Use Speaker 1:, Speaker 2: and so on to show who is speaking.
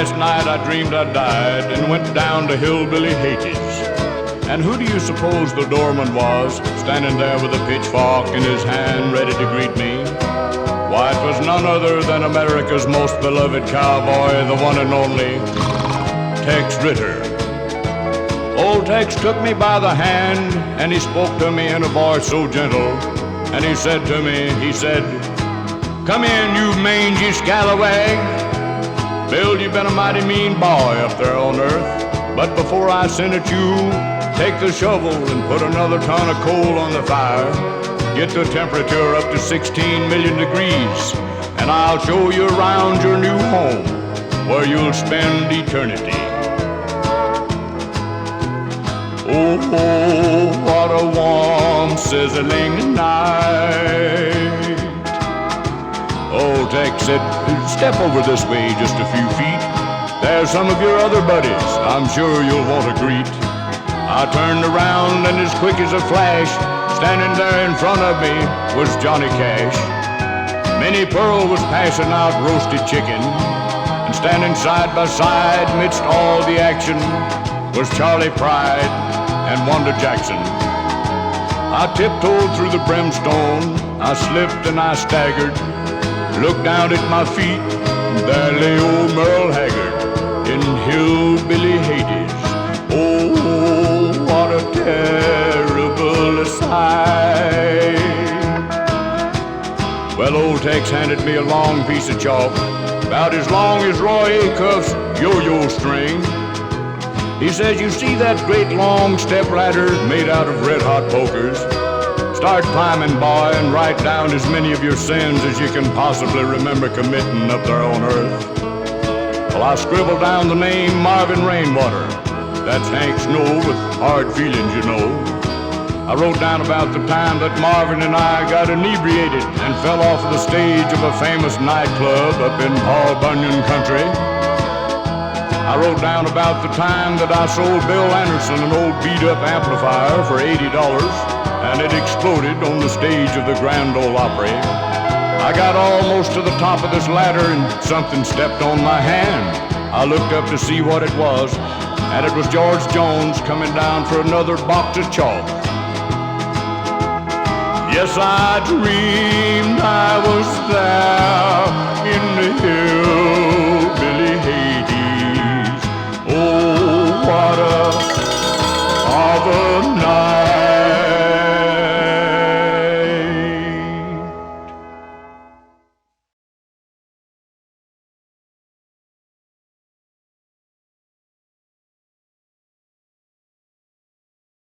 Speaker 1: last night I dreamed I died and went down to Hillbilly Heaven. And who do you suppose the doorman was, standing there with a pitchfork in his hand, ready to greet me? Why, it was none other than America's most beloved cowboy, the one and only Tex Ritter. Old Tex took me by the hand, and he spoke to me in a voice so gentle, and he said to me, "Come in, you mangy scalawag. Bill, you've been a mighty mean boy up there on earth, but before I send at you, take the shovel and put another ton of coal on the fire. Get the temperature up to 16 million degrees, and I'll show you around your new home, where you'll spend eternity." Oh, what a warm, sizzling night. Old Tex said, "Step over this way just a few feet. There's some of your other buddies I'm sure you'll want to greet." I turned around, and as quick as a flash, standing there in front of me was Johnny Cash. Minnie Pearl was passing out roasted chicken, and standing side by side midst all the action was Charlie Pride and Wanda Jackson. I tiptoed through the brimstone, I slipped and I staggered, looked down at my feet, there lay old Merle Haggard in Hillbilly Heaven. Oh, what a terrible sight. Well, old Tex handed me a long piece of chalk, about as long as Roy Acuff's yo-yo string. He says, "You see that great long step ladder made out of red-hot pokers? Start climbing, boy, and write down as many of your sins as you can possibly remember committing up there on earth." Well, I scribbled down the name Marvin Rainwater. That's Hank Snow with hard feelings, you know. I wrote down about the time that Marvin and I got inebriated and fell off the stage of a famous nightclub up in Paul Bunyan country. I wrote down about the time that I sold Bill Anderson an old beat-up amplifier for $80, and it exploded on the stage of the Grand Ole Opry. I got almost to the top of this ladder and something stepped on my hand. I looked up to see what it was, and it was George Jones coming down for another box of chalk. Yes, I dreamed I was there in the Hillbilly Heaven. Oh, what a night.